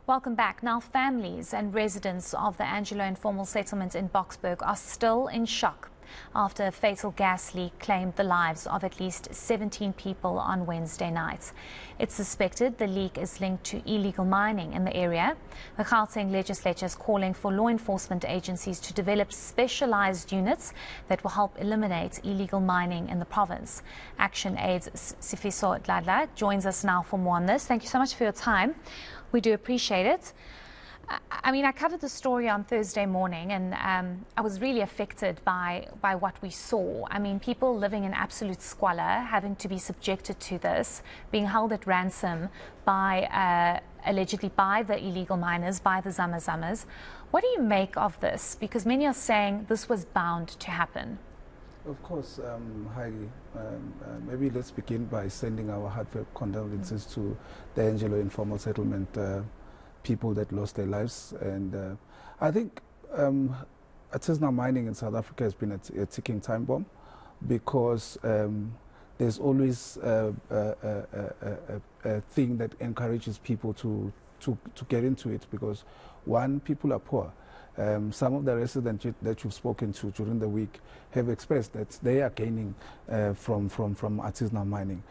Welcome back. Now, families and residents of the Angelo Informal Settlement in Boksburg are still in shock after a fatal gas leak claimed the lives of at least 17 people on Wednesday night. It's suspected the leak is linked to illegal mining in the area. The Gauteng legislature is calling for law enforcement agencies to develop specialised units that will help eliminate illegal mining in the province. Action Aid's Sifiso Dladla joins us now for more on this. Thank you so much for your time. We do appreciate it. I covered the story on Thursday morning, and I was really affected by what we saw. I mean, people living in absolute squalor, having to be subjected to this, being held at ransom by, allegedly by the illegal miners, by the Zamas. What do you make of this? Because many are saying this was bound to happen. Of course, Heidi, maybe let's begin by sending our heartfelt condolences to the Angelo Informal Settlement people that lost their lives. And I think artisanal mining in South Africa has been a ticking time bomb, because there's always a thing that encourages people to get into it, because one, people are poor. Some of the residents that you've spoken to during the week have expressed that they are gaining from artisanal mining.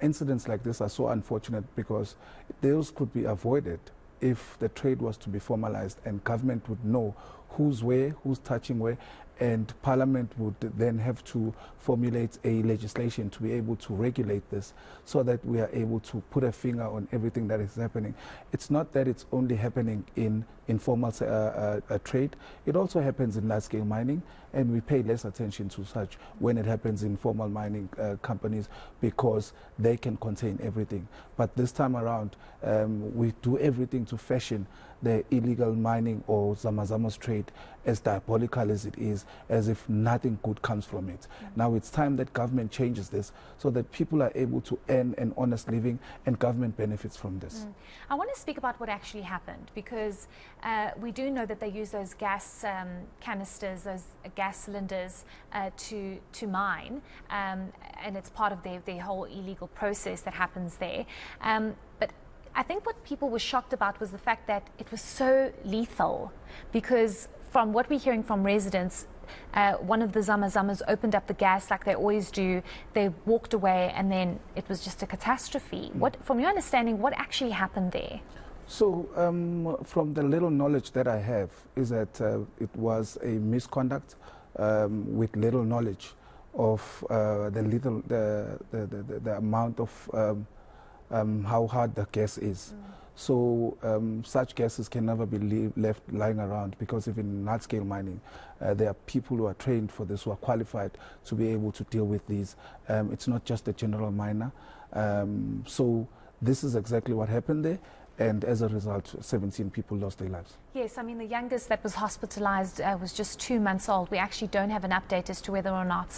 Incidents like this are so unfortunate, because those could be avoided if the trade was to be formalized and government would know who's where, who's touching where, and Parliament would then have to formulate a legislation to be able to regulate this, so that we are able to put a finger on everything that is happening. It's not that it's only happening in informal trade, it also happens in large-scale mining, and we pay less attention to such when it happens in formal mining companies, because they can contain everything. But this time around, we do everything to fashion the illegal mining or Zama's trade as diabolical as it is, as if nothing good comes from it. Now it's time that government changes this, so that people are able to earn an honest living and government benefits from this. I want to speak about what actually happened, because we do know that they use those gas canisters, those gas cylinders to mine, and it's part of their whole illegal process that happens there. But I think what people were shocked about was the fact that it was so lethal, because from what we're hearing from residents, one of the Zamas opened up the gas like they always do. They walked away, and then it was just a catastrophe. What, from your understanding, what actually happened there? So, from the little knowledge that I have, is that it was a misconduct with little knowledge of the amount of how hard the gas is. So such gases can never be left lying around, because even in large-scale mining, there are people who are trained for this, who are qualified to be able to deal with these. It's not just a general miner. So this is exactly what happened there. And as a result, 17 people lost their lives. Yes, I mean, the youngest that was hospitalized was just 2 months old. We actually don't have an update as to whether or not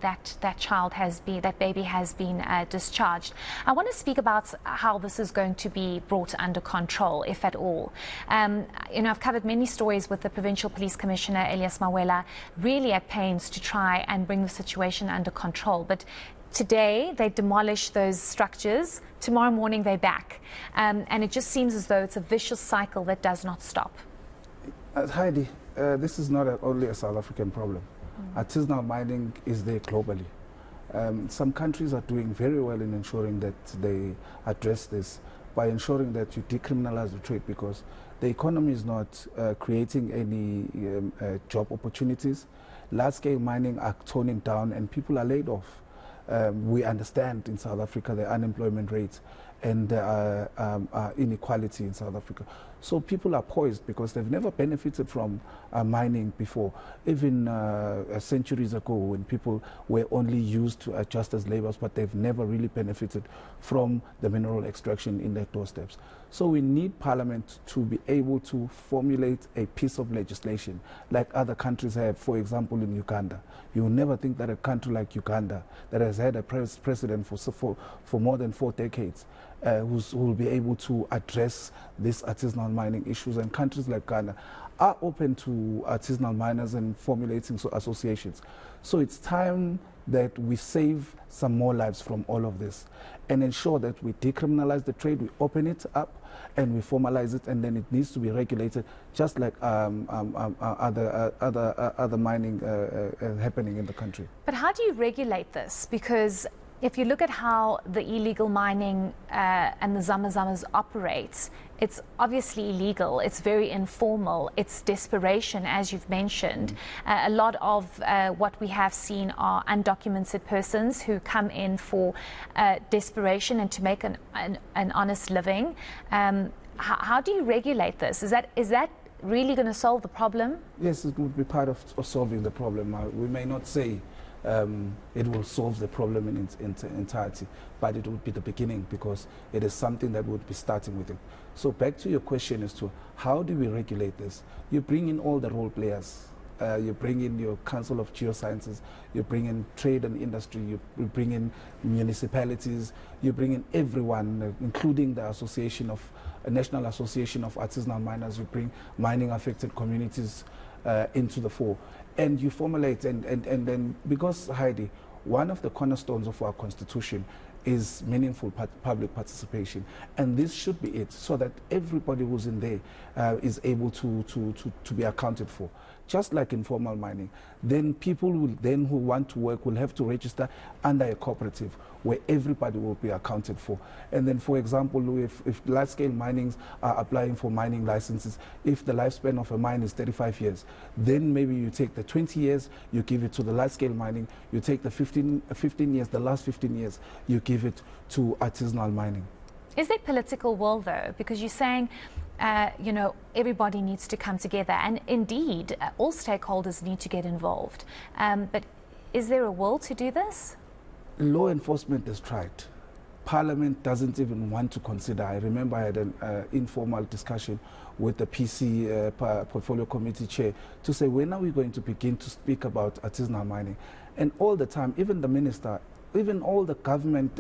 that baby has been discharged. I want to speak about how this is going to be brought under control, if at all. I've covered many stories with the Provincial Police Commissioner, Elias Mawela, really at pains to try and bring the situation under control. But today, they demolish those structures. Tomorrow morning, they're back. And it just seems as though it's a vicious cycle that does not stop. Heidi, this is not only a South African problem. Artisanal mining is there globally. Some countries are doing very well in ensuring that they address this by ensuring that you decriminalize the trade, because the economy is not creating any job opportunities. Large-scale mining are toning down, and people are laid off. We understand in South Africa the unemployment rates and inequality in South Africa. So people are poised, because they've never benefited from mining before. Even centuries ago, when people were only used to just as laborers, but they've never really benefited from the mineral extraction in their doorsteps. So we need Parliament to be able to formulate a piece of legislation like other countries have. For example, in Uganda, you will never think that a country like Uganda, that has had a president for more than 4 decades, who will be able to address these artisanal mining issues. And countries like Ghana are open to artisanal miners and formulating associations. So it's time that we save some more lives from all of this and ensure that we decriminalize the trade, we open it up and we formalize it, and then it needs to be regulated just like other mining happening in the country. But how do you regulate this? Because if you look at how the illegal mining and the Zamazamas operates, it's obviously illegal, it's very informal, it's desperation, as you've mentioned. A lot of what we have seen are undocumented persons who come in for desperation and to make an honest living. How do you regulate this? Is that really going to solve the problem? Yes, it would be part of solving the problem. We may not say it will solve the problem in its entirety, but it would be the beginning, because it is something that would be starting with it. So back to your question as to how do we regulate this? You bring in all the role players. You bring in your Council of Geosciences, you bring in trade and industry, you bring in municipalities, you bring in everyone, including the National Association of Artisanal Miners. You bring mining affected communities into the fore, and you formulate, and then, because, Heidi, one of the cornerstones of our constitution is meaningful public participation, and this should be it, so that everybody who's in there is able to be accounted for. Just like informal mining, then people who want to work will have to register under a cooperative where everybody will be accounted for. And then, for example, if large-scale minings are applying for mining licenses, if the lifespan of a mine is 35 years, then maybe you take the 20 years, you give it to the large-scale mining, you take the 15 years, the last 15 years, you give it to artisanal mining. Is there political will, though? Because you're saying, you know, everybody needs to come together, and indeed, all stakeholders need to get involved. But is there a will to do this? Law enforcement has tried. Parliament doesn't even want to consider. I remember I had an informal discussion with the PC Portfolio Committee Chair to say, when are we going to begin to speak about artisanal mining? And all the time, even the minister, even all the government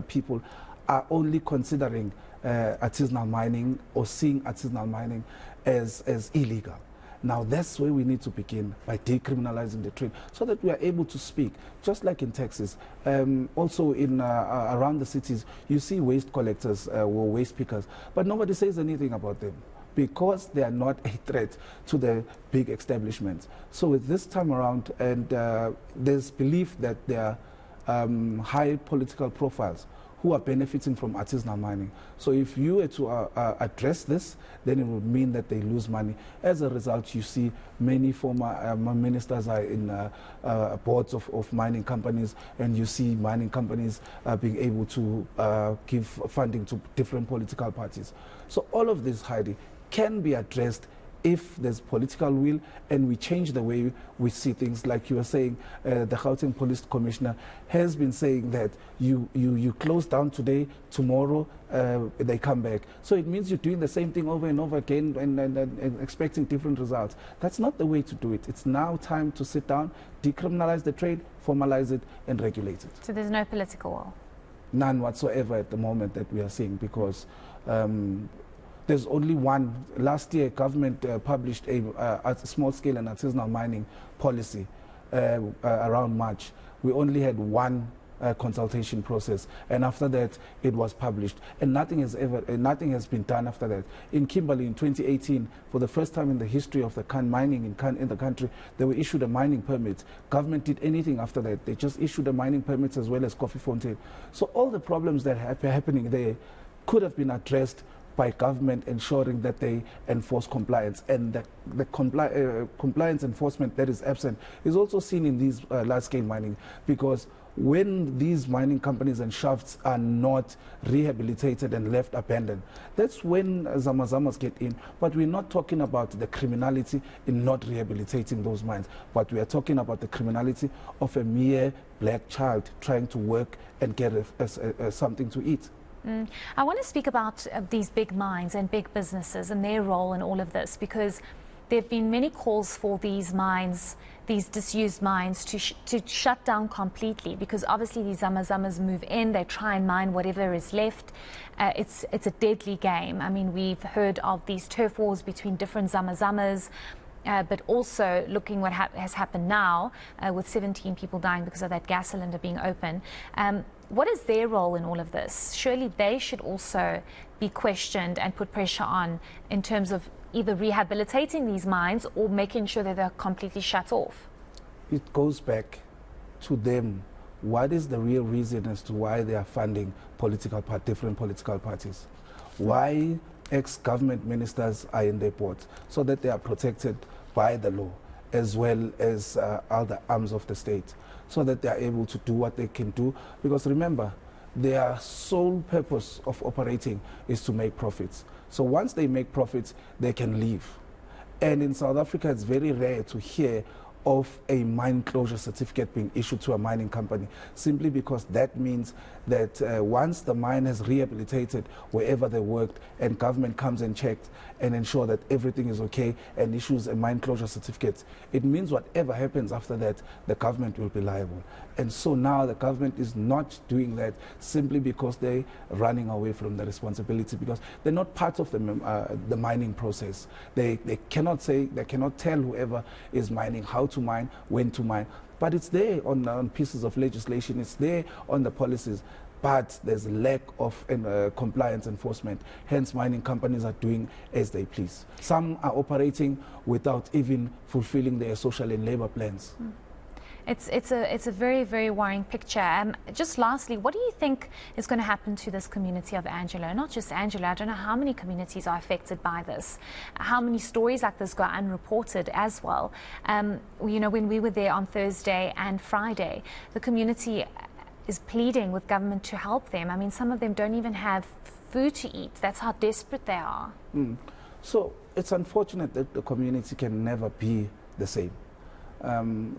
people are only considering artisanal mining or seeing artisanal mining as illegal. Now that's where we need to begin, by decriminalizing the trade, so that we are able to speak, just like in Texas. Also in around the cities, you see waste collectors or waste pickers, but nobody says anything about them, because they are not a threat to the big establishments. So with this time around, and there's belief that there are high political profiles who are benefiting from artisanal mining. So if you were to address this, then it would mean that they lose money. As a result, you see many former ministers are in boards of mining companies, and you see mining companies being able to give funding to different political parties. So all of this, Heidi, can be addressed if there's political will and we change the way we see things. Like you were saying, the Gauteng Police Commissioner has been saying that you close down today, tomorrow they come back. So it means you're doing the same thing over and over again and expecting different results. That's not the way to do it. It's now time to sit down, decriminalize the trade, formalize it, and regulate it. So there's no political will? None whatsoever at the moment that we are seeing, because there's only one. Last year, government published a small-scale and artisanal mining policy around March. We only had one consultation process, and after that, it was published, and nothing has been done after that. In Kimberley, in 2018, for the first time in the history of the mining in the country, they were issued a mining permit. Government did anything after that? They just issued a mining permit as well as Coffee Fontaine. So all the problems that are happening there could have been addressed by government ensuring that they enforce compliance, and the compliance enforcement that is absent is also seen in these large-scale mining, because when these mining companies and shafts are not rehabilitated and left abandoned, that's when Zamazamas get in. But we're not talking about the criminality in not rehabilitating those mines, but we are talking about the criminality of a mere black child trying to work and get something to eat. I want to speak about these big mines and big businesses and their role in all of this, because there have been many calls for these mines, these disused mines, to shut down completely, because obviously these Zamazamas move in, they try and mine whatever is left. It's a deadly game. I mean, we've heard of these turf wars between different Zamazamas. but also looking what has happened now with 17 people dying because of that gas cylinder being open. What is their role in all of this? Surely they should also be questioned and put pressure on in terms of either rehabilitating these mines or making sure that they're completely shut off. It goes back to them. What is the real reason as to why they are funding different political parties? Why ex-government ministers are in their boards? So that they are protected by the law, as well as other arms of the state, so that they are able to do what they can do. Because remember, their sole purpose of operating is to make profits. So once they make profits, they can leave. And in South Africa, it's very rare to hear of a mine closure certificate being issued to a mining company, simply because that means that once the mine has rehabilitated wherever they worked and government comes and checks and ensure that everything is okay and issues a mine closure certificate, it means whatever happens after that, the government will be liable. And so now the government is not doing that simply because they're running away from the responsibility, because they're not part of the mining process. They cannot tell whoever is mining how to mine, when to mine. But it's there on pieces of legislation, it's there on the policies. But there's a lack of compliance enforcement. Hence, mining companies are doing as they please. Some are operating without even fulfilling their social and labor plans. It's a very, very worrying picture. Just lastly, what do you think is going to happen to this community of Angelo? Not just Angelo, I don't know how many communities are affected by this. How many stories like this go unreported as well. You know, when we were there on Thursday and Friday, the community is pleading with government to help them. I mean, some of them don't even have food to eat. That's how desperate they are. So it's unfortunate that the community can never be the same.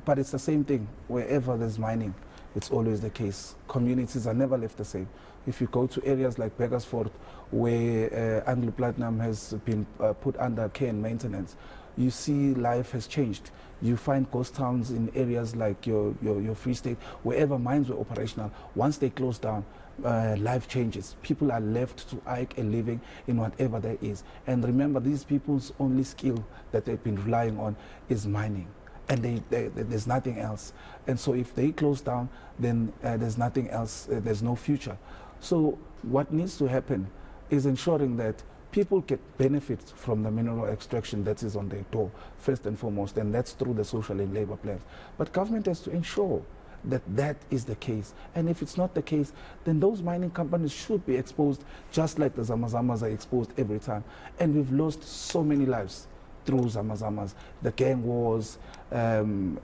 But it's the same thing. Wherever there's mining, it's always the case. Communities are never left the same. If you go to areas like Boksburg, where Anglo Platinum has been put under care and maintenance, you see life has changed. You find ghost towns in areas like your Free State, wherever mines were operational. Once they close down, life changes. People are left to eke a living in whatever there is. And remember, these people's only skill that they've been relying on is mining. And there's nothing else. And so if they close down, then there's nothing else, there's no future. So what needs to happen is ensuring that people get benefits from the mineral extraction that is on their door, first and foremost, and that's through the social and labor plans. But government has to ensure that that is the case. And if it's not the case, then those mining companies should be exposed just like the Zamazamas are exposed every time. And we've lost so many lives through Zamazamas, the gang wars, and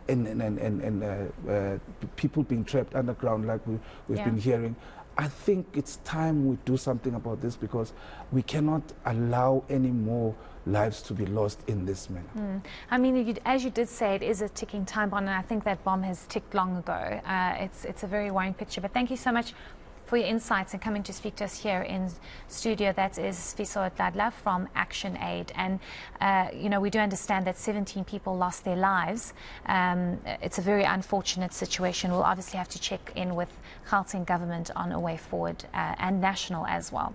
people being trapped underground like we've been hearing. I think it's time we do something about this, because we cannot allow any more lives to be lost in this manner. I mean, as you did say, it is a ticking time bomb, and I think that bomb has ticked long ago. It's a very worrying picture, but thank you so much for your insights and coming to speak to us here in studio. That is Sifiso Dladla from Action Aid. And, you know, we do understand that 17 people lost their lives. It's a very unfortunate situation. We'll obviously have to check in with Gauteng government on a way forward, and national as well.